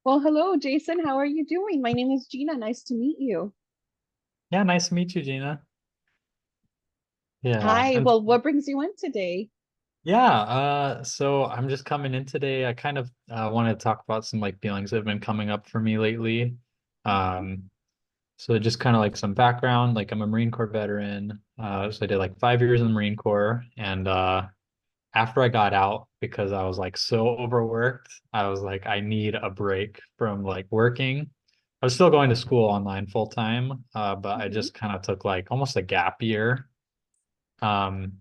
Well, hello, Jason. How are you doing? My name is Gina. Nice to meet you. Yeah, nice to meet you, Gina. Yeah, Hi. I'm Well, what brings you in today? so I'm just coming in today. I kind of wanted to talk about some like feelings that have been coming up for me lately. Mhm. Um, so just kind of like some background, like I'm a Marine Corps veteran. So I did like 5 years in the Marine Corps, and after I got out, because I was like so overworked, I was like, I need a break from like working. I was still going to school online full time, but I Mhm. just kind of took like almost a gap year. Um,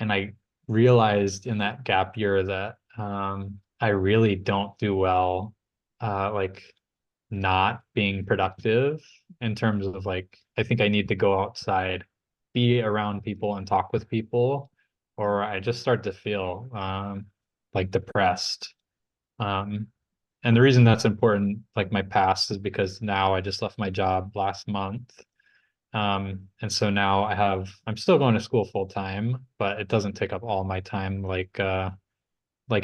and I realized in that gap year that I really don't do well, like not being productive in terms of like, I think I need to go outside, be around people and talk with people, or I just start to feel like depressed. Um, and the reason that's important, like my past, is because now I just left my job last month. And so now I'm still going to school full time, but it doesn't take up all my time like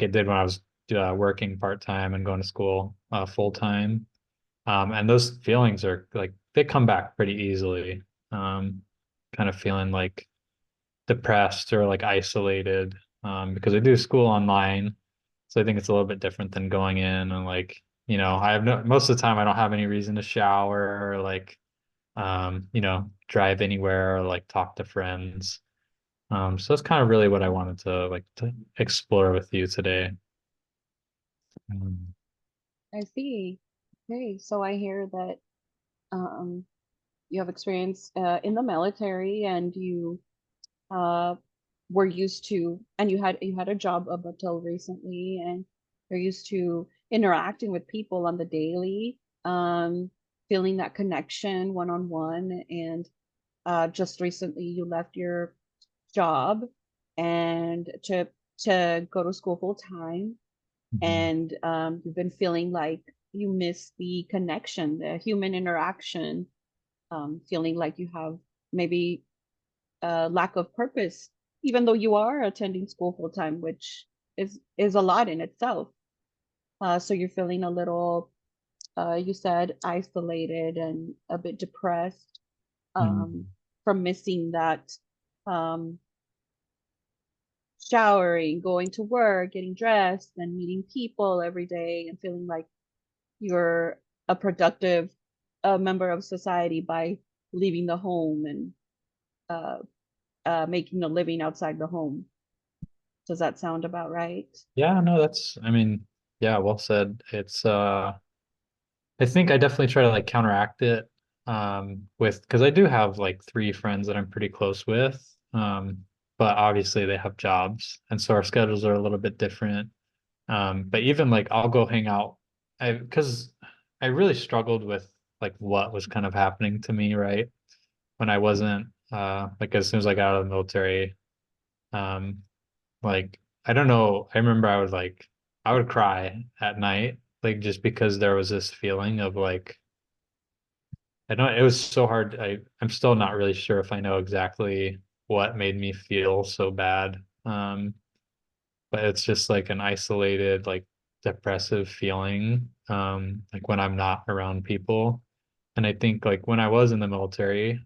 it did when I was working part time and going to school full time. And those feelings are like they come back pretty easily. Um, Kind of feeling like depressed or like isolated because I do school online. So I think it's a little bit different than going in and like, I have no, most of the time I don't have any reason to shower or like drive anywhere or like talk to friends. So that's kind of really what I wanted to like to explore with you today. Um, I see. Okay, so I hear that you have experience in the military, and you uh, were used to, and you had a job up until recently, and you're used to interacting with people on the daily, feeling that connection one on one, and just recently you left your job and to go to school full time, mhm, and you've been feeling like you miss the connection, the human interaction, feeling like you have maybe a lack of purpose, even though you are attending school full time, which is a lot in itself. So you're feeling a little, you said, isolated and a bit depressed, um, mhm, from missing that, um, showering, going to work, getting dressed, and meeting people every day, and feeling like you're a productive member of society by leaving the home and uh, making a living outside the home. Does that sound about right? yeah, no, I mean, yeah, well said. I think I definitely try to like counteract it with because I do have like three friends that I'm pretty close with. But obviously they have jobs, and so our schedules are a little bit different. But even like I'll go hang out. Because I really struggled with like what was kind of happening to me, right? When I wasn't like as soon as I got out of the military, um, like I don't know, I remember I would cry at night, like just because there was this feeling of like I don't it was so hard. I'm still not really sure if I know exactly what made me feel so bad. But it's just like an isolated, like depressive feeling, like when I'm not around people. And I think like when I was in the military,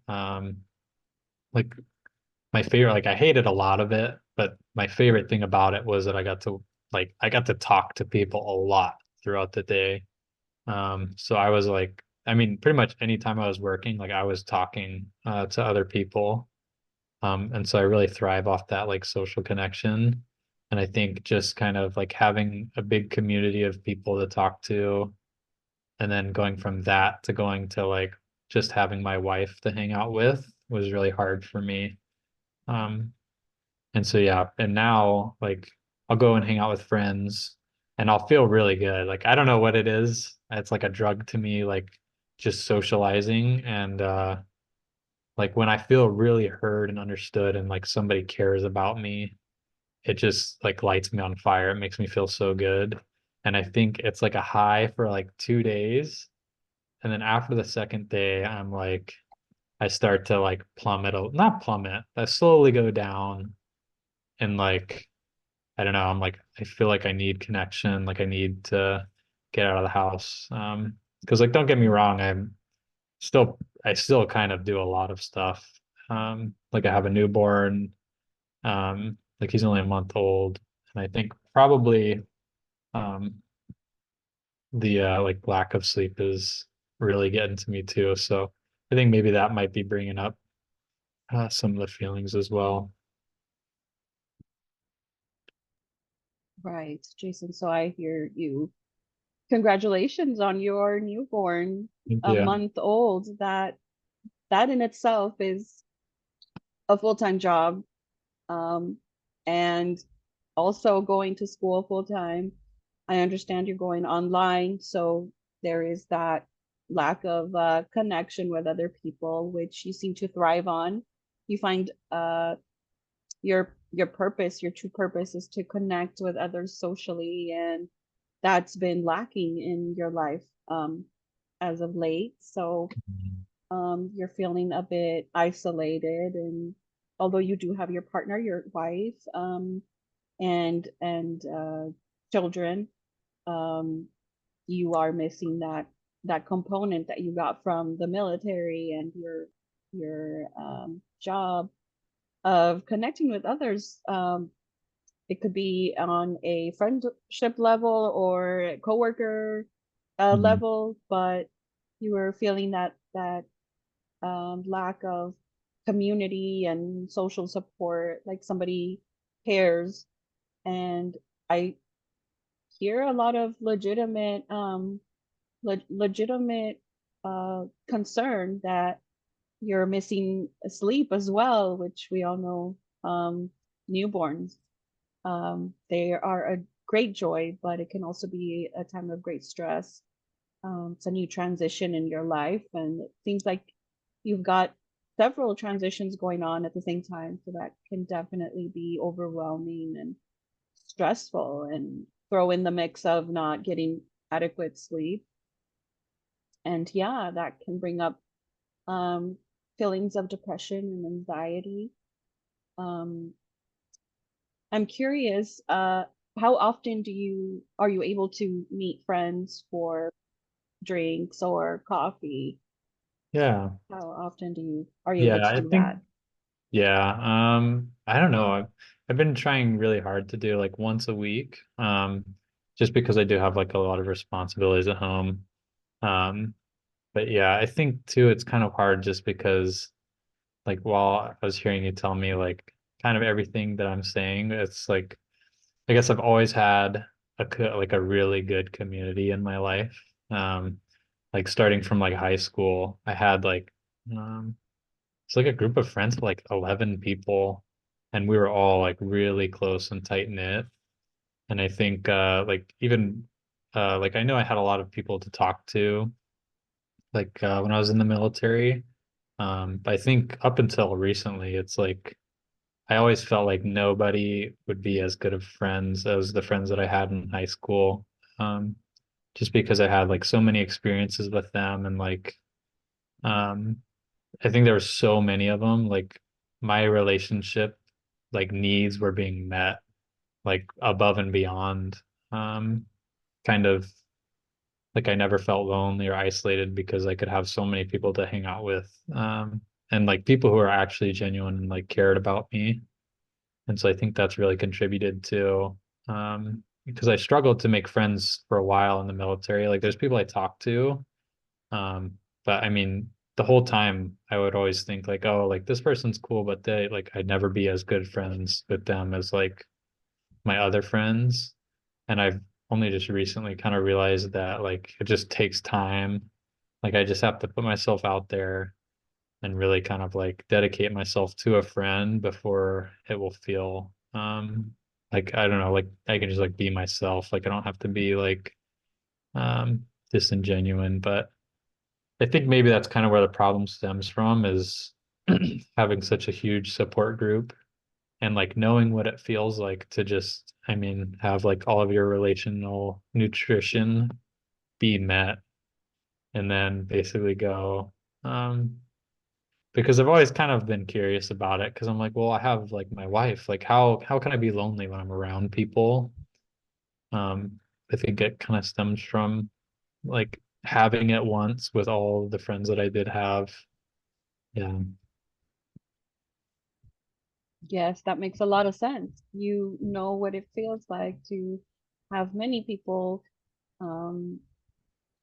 like my favorite, like I hated a lot of it, but my favorite thing about it was that I got to talk to people a lot throughout the day. So I was like, I mean, pretty much anytime I was working, like I was talking to other people. And so I really thrive off that like social connection. And I think just kind of like having a big community of people to talk to, and then going from that to going to like just having my wife to hang out with was really hard for me. Um, and so yeah, and now like I'll go and hang out with friends and I'll feel really good. Like I don't know what it is. It's like a drug to me, like just socializing and like when I feel really heard and understood and like somebody cares about me, it just like lights me on fire. It makes me feel so good. And I think it's like a high for like 2 days. And then after the second day, I'm like, I start to like plummet, not plummet, I slowly go down and like, I don't know, I'm like, I feel like I need connection. Like I need to get out of the house. Because like don't get me wrong, I still kind of do a lot of stuff. Like I have a newborn, like he's only a month old, and I think probably um the like lack of sleep is really getting to me too. So I think maybe that might be bringing up some of the feelings as well. Right, Jason. So I hear you. Congratulations on your newborn, a Yeah. month old. That in itself is a full-time job. Um, and also going to school full time. I understand you're going online, so there is that lack of connection with other people, which you seem to thrive on. You find your purpose, your true purpose is to connect with others socially, and that's been lacking in your life as of late. So you're feeling a bit isolated, and although you do have your partner, your wife, and children, um, you are missing that component that you got from the military and your job of connecting with others. It could be on a friendship level or coworker Mhm. level, but you were feeling that lack of community and social support, like somebody cares. And I hear a lot of legitimate concern that you're missing sleep as well, which we all know newborns. They are a great joy, but it can also be a time of great stress. It's a new transition in your life, and it seems like you've got several transitions going on at the same time, so that can definitely be overwhelming and stressful, and throw in the mix of not getting adequate sleep. And yeah, that can bring up um, feelings of depression and anxiety. Um, I'm curious, how often are you able to meet friends for drinks or coffee? Yeah. How often are you able Yeah, to I do think that? yeah, I don't know. I've been trying really hard to do like once a week. Just because I do have like a lot of responsibilities at home. Um, but yeah, I think too it's kind of hard just because like while I was hearing you tell me like kind of everything that I'm saying, it's like I guess I've always had like a really good community in my life. Like starting from like high school, I had like it's like a group of friends of like 11 people, and we were all like really close and tight knit. And I think like even like I know I had a lot of people to talk to like when I was in the military. But I think up until recently, it's like I always felt like nobody would be as good of friends as the friends that I had in high school. Um, just because I had like so many experiences with them and like um I think there were so many of them. Like my relationship like needs were being met like above and beyond. Um, kind of like I never felt lonely or isolated because I could have so many people to hang out with. And like people who are actually genuine and like cared about me. And so I think that's really contributed to because I struggled to make friends for a while in the military. Like there's people I talk to, but I mean, the whole time I would always think like, oh, like this person's cool, but they like I'd never be as good friends with them as like my other friends. And I've only just recently kind of realized that like it just takes time. Like I just have to put myself out there and really kind of like dedicate myself to a friend before it will feel like I don't know, like I can just like be myself. Like I don't have to be like disingenuine, but I think maybe that's kind of where the problem stems from is having such a huge support group and like knowing what it feels like to just, I mean, have like all of your relational nutrition be met and then basically go, um, because I've always kind of been curious about it because I'm like, well, I have like my wife, like how can I be lonely when I'm around people? Um, I think it kind of stems from like having it once with all the friends that I did have. Yeah. Yes, that makes a lot of sense. You know what it feels like to have many people um,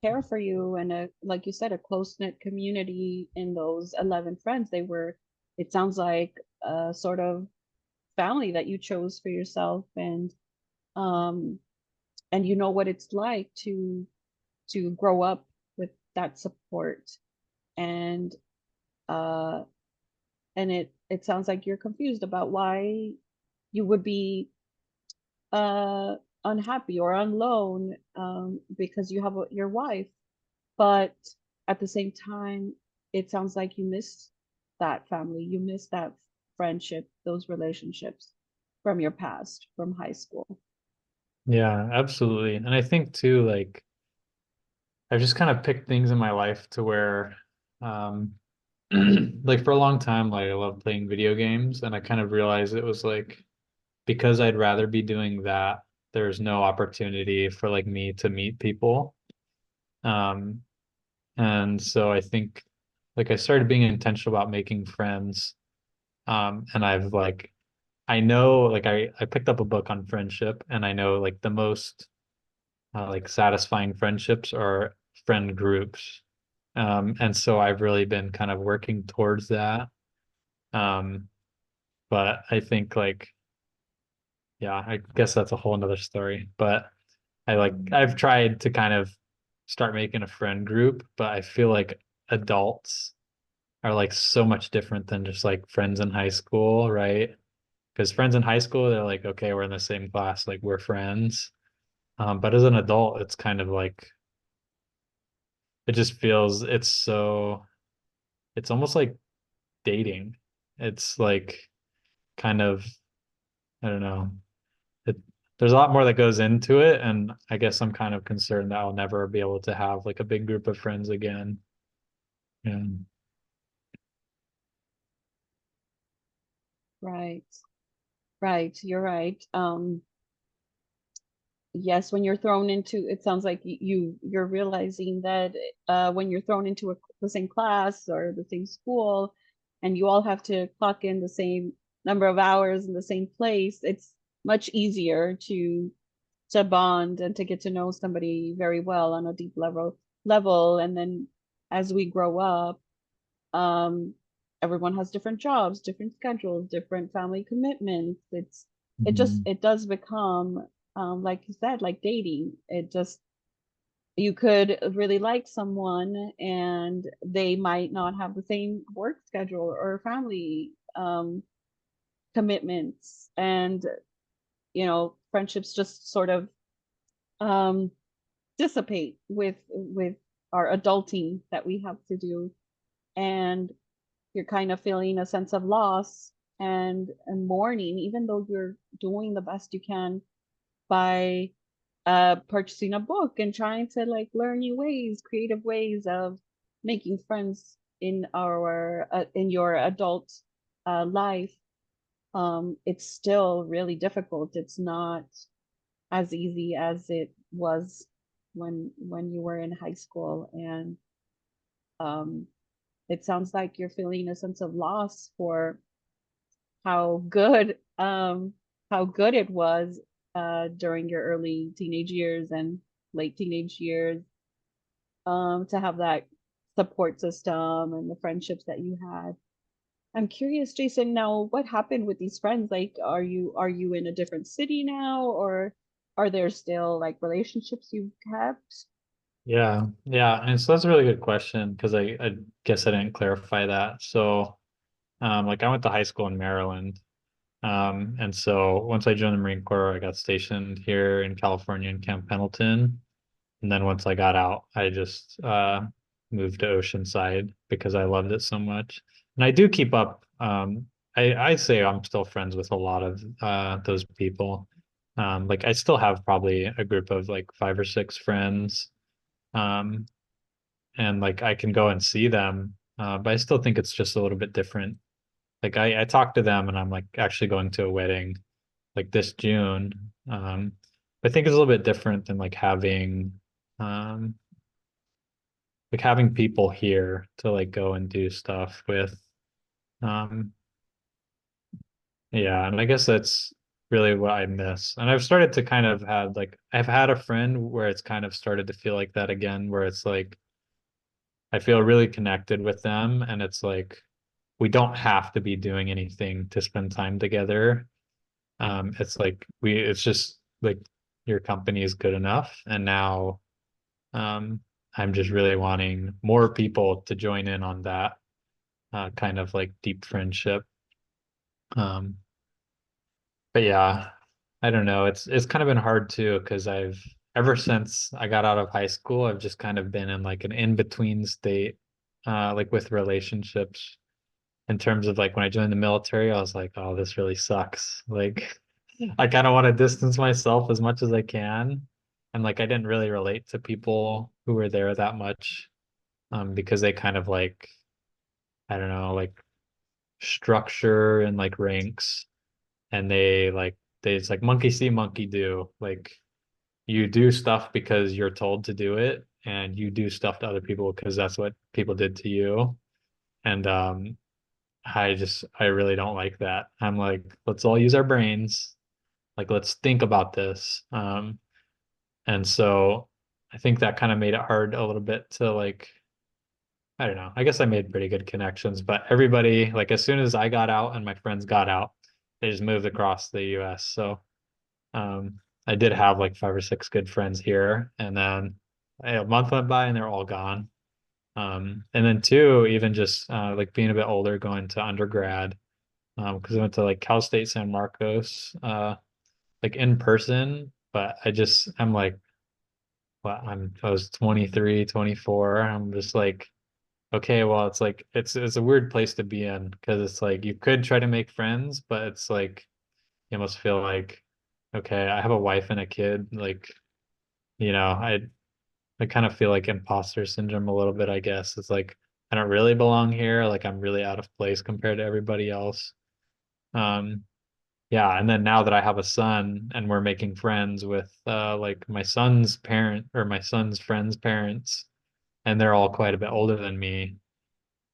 care for you and like you said, a close-knit community in those 11 friends. It sounds like a sort of family that you chose for yourself um, and you know what it's like to grow up with that support and uh it sounds like you're confused about why you would be uh unhappy or alone because you have your wife, but at the same time it sounds like you miss that family, you miss that friendship, those relationships from your past, from high school. Yeah, absolutely. And I think too, like I've just kind of picked things in my life to where um like for a long time, like I loved playing video games and I kind of realized it was like because I'd rather be doing that, there's no opportunity for like me to meet people. Um, and so I think like I started being intentional about making friends. And I've like I know like I picked up a book on friendship and I know like the most like satisfying friendships are friend groups. And so I've really been kind of working towards that. Um, but I think like yeah, I guess that's a whole nother story. But I've tried to kind of start making a friend group, but I feel like adults are like so much different than just like friends in high school, right? Because friends in high school, they're like, okay, we're in the same class, like we're friends. But as an adult, it's kind of like it just feels it's almost like dating. It's like kind of I don't know. It, there's a lot more that goes into it, and I guess I'm kind of concerned that I'll never be able to have like a big group of friends again. Yeah. Right, right, you're right. Yes, when you're thrown into, it sounds like you're realizing that when you're thrown into the same class or the same school and you all have to clock in the same number of hours in the same place, it's much easier to bond and to get to know somebody very well on a deep level. And then as we grow up, um everyone has different jobs, different schedules, different family commitments. Mhm. It does become like you said, like dating. It just You could really like someone and they might not have the same work schedule or family commitments, and friendships just sort of um dissipate with our adulting that we have to do, and you're kind of feeling a sense of loss and mourning, even though you're doing the best you can by purchasing a book and trying to like learn new ways, creative ways of making friends in your adult life. It's still really difficult. It's not as easy as it was when you were in high school, and um it sounds like you're feeling a sense of loss for how good um how good it was during your early teenage years and late teenage years, to have that support system and the friendships that you had. I'm curious, Jason, now what happened with these friends? Like, are you in a different city now, or are there still like relationships you've kept? Yeah, yeah, and so that's a really good question because I guess I didn't clarify that. So, like I went to high school in Maryland, and so once I joined the Marine Corps, I got stationed here in California in Camp Pendleton, and then once I got out, I just moved to Oceanside because I loved it so much. And I do keep up. I say I'm still friends with a lot of those people. Like I still have probably a group of like five or six friends. Um, and like I can go and see them, but I still think it's just a little bit different. Like I talk to them and I'm like actually going to a wedding like this June. I think it's a little bit different than like having people here to like go and do stuff with. Um, yeah, and I guess that's really what I miss. And I've started to kind of had like I've had a friend where it's kind of started to feel like that again, where it's like I feel really connected with them, and it's like we don't have to be doing anything to spend time together. It's like it's just like your company is good enough, and now um, I'm just really wanting more people to join in on that kind of like deep friendship. Um, but yeah, I don't know. It's kind of been hard too because I've ever since I got out of high school, I've just kind of been in like an in-between state, like with relationships. In terms of like when I joined the military, I was like, oh, this really sucks. Like I kind of want to distance myself as much as I can. And like I didn't really relate to people who were there that much, because they kind of like, I don't know, like structure and like ranks, and they it's like monkey see, monkey do. Like you do stuff because you're told to do it, and you do stuff to other people because that's what people did to you. And I really don't like that. I'm like, let's all use our brains. Like, let's think about this. And so I think that kind of made it hard a little bit to like, I don't know. I guess I made pretty good connections, but everybody, like, as soon as I got out and my friends got out, they just moved across the US. So, I did have like five or six good friends here, and then a month went by and they're all gone. And then two, even just like being a bit older, going to undergrad, because I went to like Cal State San Marcos, like in person, but I'm like, well, I was 23, 24. I'm just like, okay, well, it's like it's a weird place to be in because it's like you could try to make friends, but it's like you almost feel like, okay, I have a wife and a kid, like, you know, I kind of feel like imposter syndrome a little bit, I guess. It's like I don't really belong here, like I'm really out of place compared to everybody else. Um, Yeah, and then now that I have a son and we're making friends with like my son's parent or my son's friend's parents, and they're all quite a bit older than me,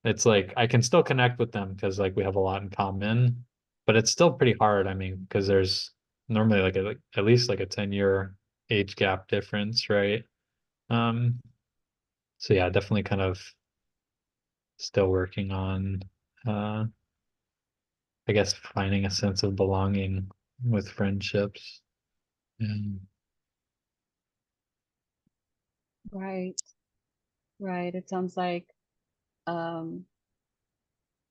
it's like I can still connect with them because like we have a lot in common, but it's still pretty hard. I mean, because there's normally like at least like a 10-year age gap difference, right? Um, so yeah, definitely kind of still working on uh I guess finding a sense of belonging with friendships. And Right, right. It sounds like um,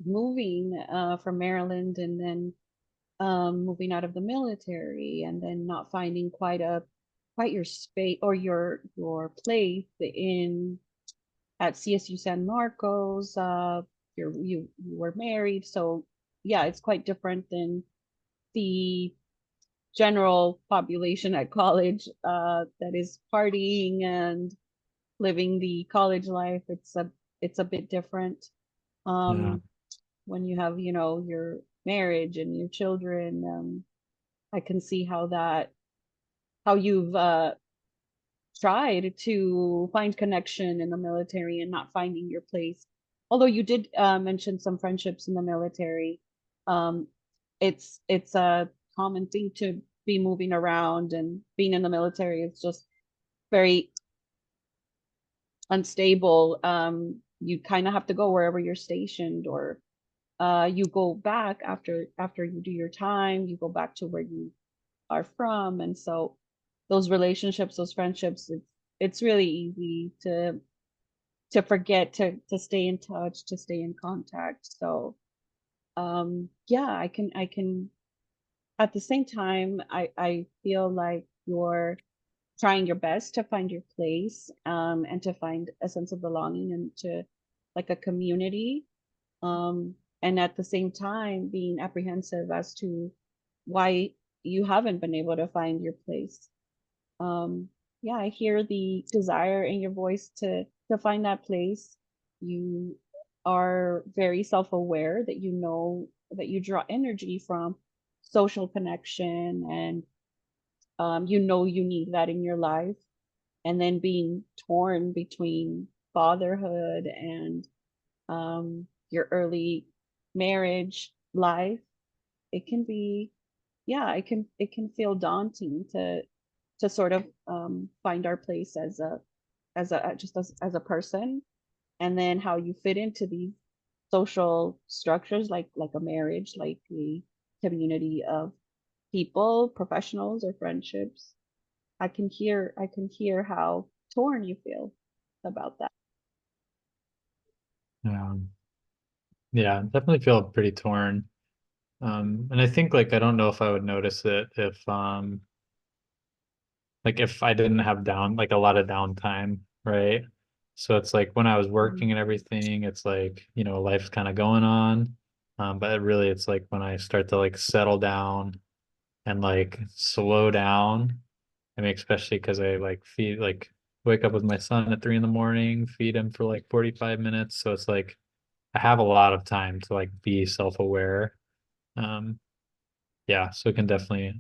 moving from Maryland and then moving out of the military and then not finding quite your space or your place in at CSU San Marcos. You were married, so yeah, it's quite different than the general population at college that is partying and living the college life. It's a bit different. yeah. Um, when you have, you know, your marriage and your children, I can see how you've tried to find connection in the military and not finding your place. Although you did mention some friendships in the military, um, it's a common thing to be moving around and being in the military. It's just very unstable. You kind of have to go wherever you're stationed, or you go back after you do your time. You go back to where you are from, and so those relationships, those friendships, it's really easy to forget to stay in touch, to stay in contact. So yeah, I can at the same time I feel like you're trying your best to find your place and to find a sense of belonging and to like a community and at the same time being apprehensive as to why you haven't been able to find your place. Yeah, I hear the desire in your voice to find that place. You are very self-aware that you know that you draw energy from social connection and you know you need that in your life, and then being torn between fatherhood and your early marriage life, it can be, yeah, it can feel daunting to sort of find our place as a just as a person, and then how you fit into these social structures like a marriage, like a community of people, professionals or friendships. I can hear how torn you feel about that. Um, yeah, definitely feel pretty torn. And I think like I don't know if I would notice it if like if I didn't have down like a lot of downtime, right? So it's like when I was Mm. working and everything, it's like, life's kind of going on. But really it's like when I start to like settle down and like slow down. I mean, especially because I like feed like wake up with my son at 3 in the morning, feed him for like 45 minutes. So it's like I have a lot of time to like be self-aware. Um, yeah, so I can definitely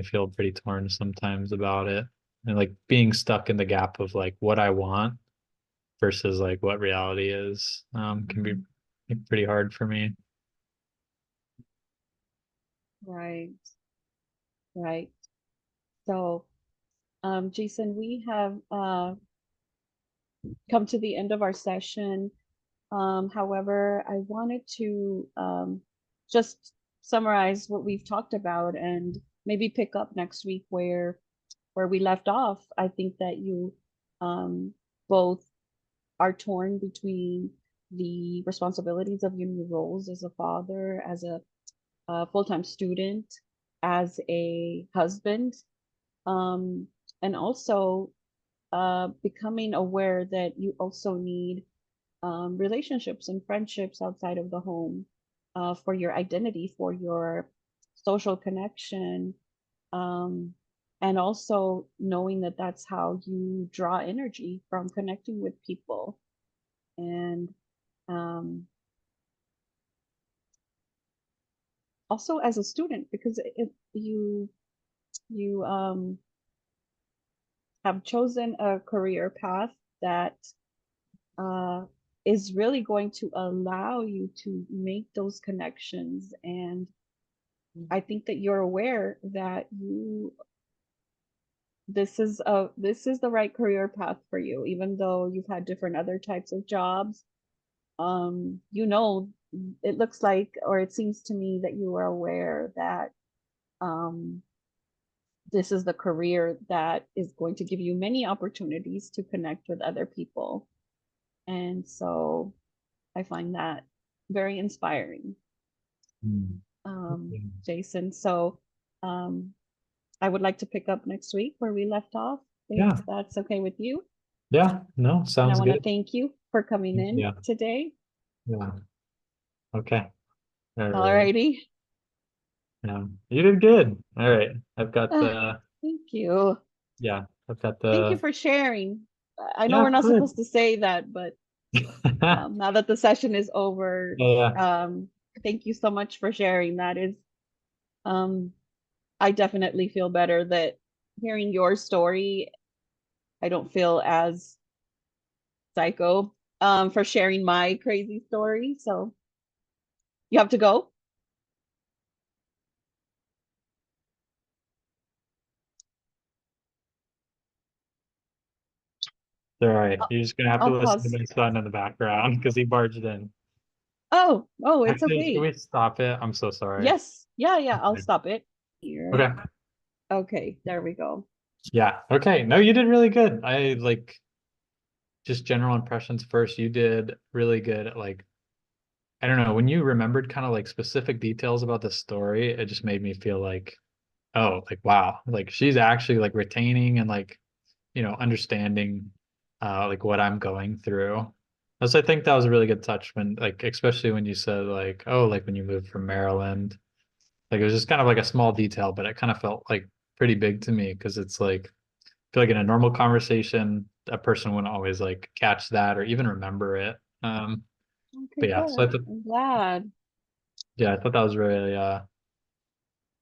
feel pretty torn sometimes about it. And like being stuck in the gap of like what I want versus like what reality is, can be pretty hard for me. Right, right. So, Jason, we have come to the end of our session. However, I wanted to just summarize what we've talked about and maybe pick up next week where we left off. I think that you um, both are torn between the responsibilities of your new roles as a father, as a full-time student, as a husband, um, and also becoming aware that you also need relationships and friendships outside of the home for your identity, for your social connection, um, and also knowing that that's how you draw energy from connecting with people. And um, also as a student, because if you have chosen a career path that uh, is really going to allow you to make those connections. And I think that you're aware that this is the right career path for you, even though you've had different other types of jobs. You know, it looks like, or it seems to me that you are aware that um, this is the career that is going to give you many opportunities to connect with other people. And so I find that very inspiring, Mm. um, Jason. So um, I would like to pick up next week where we left off, if Yeah, that's okay with you. yeah, no, And I sounds want to good. thank you for coming in Yeah, today. yeah, okay, all right. Alrighty. Yeah, you did good. All right, I've got Ah, the thank you. yeah, I've got Thank you the for sharing. I know yeah, we're of not course. supposed to say that, but Yeah, now that the session is over, yeah. um, thank you so much for sharing. That is, um, I definitely feel better that hearing your story, I don't feel as psycho, for sharing my crazy story. So you have to go. All right. You're just gonna have to I'll listen to pause. my son in the background because he barged in. Oh, it's Actually, can okay. we stop it? I'm so sorry. Yes. Yeah, yeah, I'll Okay. stop it here. Okay. Okay, there we go. Yeah. Okay. No, you did really good. I like just general impressions first. You did really good at like, I don't know, when you remembered kind of like specific details about the story, it just made me feel like, oh, like wow, like she's actually like retaining and like, understanding like what I'm going through. So I think that was a really good touch when like especially when you said like, oh, like when you moved from Maryland. Like it was just kind of like a small detail, but it kind of felt like pretty big to me because it's like I feel like in a normal conversation, a person wouldn't always like catch that or even remember it. Okay, But yeah, so I good. thought I'm glad. yeah, I thought that was really I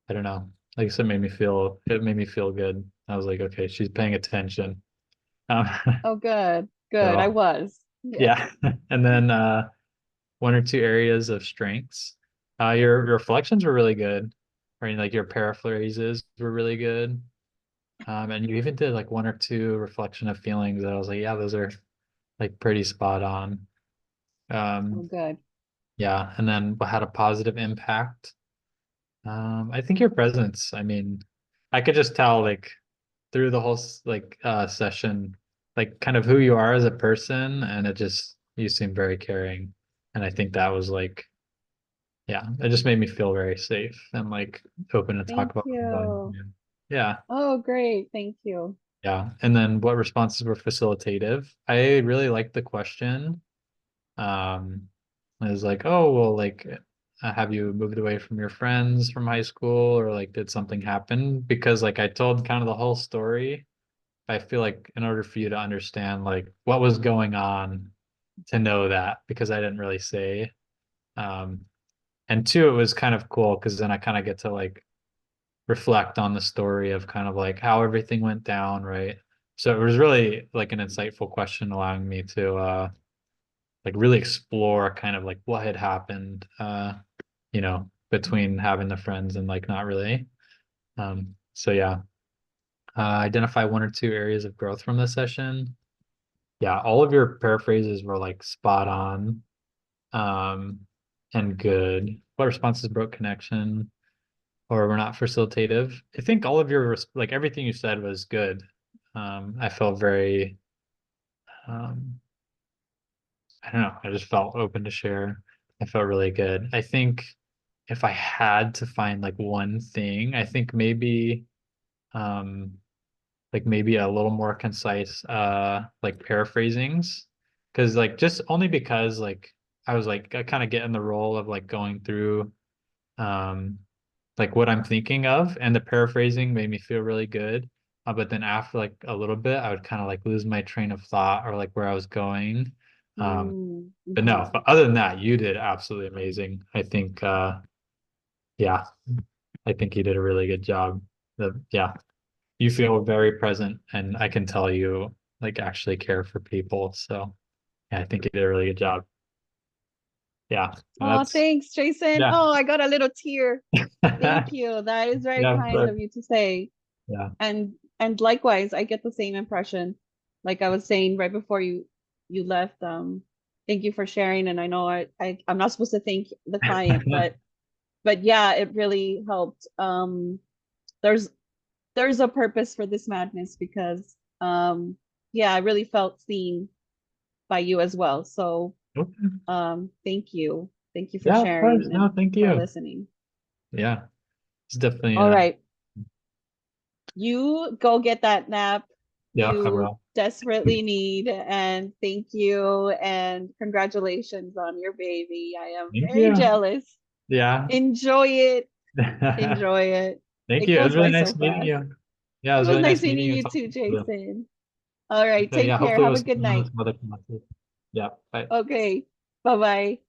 don't know. like I said, it made me feel good. I was like, okay, she's paying attention. Um, Oh, good. Good. I so was. Yes. yeah. And then one or two areas of strengths. Your reflections were really good. Right, like your paraphrases were really good. And you even did like one or two reflection of feelings that I was like, yeah, those are like pretty spot on. Oh, Um, good. yeah, and then what had a positive impact? I think your presence. I mean, I could just tell like through the whole session, like kind of who you are as a person, and it just you seem very caring. And I think that was like, yeah, it just made me feel very safe and like open to talk Thank about what I'm going you. through. Yeah. Oh, great. Thank you. Yeah. And then what responses were facilitative? I really liked the question. It was like, oh, well, like, have you moved away from your friends from high school or like did something happen? Because like I told kind of the whole story. I feel like in order for you to understand like what was going on to know that because I didn't really say. Um, and two, it was kind of cool because then I kind of get to like reflect on the story of kind of like how everything went down, right? So it was really like an insightful question allowing me to like really explore kind of like what had happened between having the friends and like not really. So yeah. Identify one or two areas of growth from the session. Yeah, all of your paraphrases were like spot on um and good. What responses broke connection or were not facilitative? I think all of your like everything you said was good. I felt very um I don't know, I just felt open to share. I felt really good. I think if I had to find like one thing, I think um maybe a little more concise like paraphrasings. Cause like just only because like I was like I kind of get in the role of like going through um like what I'm thinking of and the paraphrasing made me feel really good. But then after like a little bit, I would kind of like lose my train of thought or like where I was going. Um, but Mm-hmm. no, but other than that, you did absolutely amazing. I think yeah, I think you did a really good job. Yeah, you feel very present and I can tell you like actually care for people. So yeah, I think you did a really good job. Yeah, Oh, that's thanks, Jason. yeah. Oh, I got a little tear. Thank you. That is very Yeah, kind but of you to say. yeah. And likewise, I get the same impression. Like I was saying right before you left, thank you for sharing. And I know I'm not supposed to thank the client, but yeah, it really helped. There's there's a purpose for this madness because yeah, I really felt seen by you as well. So Okay. thank you. Thank you for Yeah, of course. sharing No, and thank for you. listening. Yeah, it's definitely All right. You go get that nap yeah, I you will. desperately need. And thank you. And congratulations on your baby. I am Thank very you. jealous. Yeah. Enjoy it. Enjoy it. Thank It you. It was goes really by so nice meeting fast. you. Yeah, it It was was really nice nice meeting meeting you and you too, talking to you. Jason. All right. Okay, Take yeah, care. hopefully Have we'll a see good you on night. some other classes. Yeah, bye. Okay. Bye bye.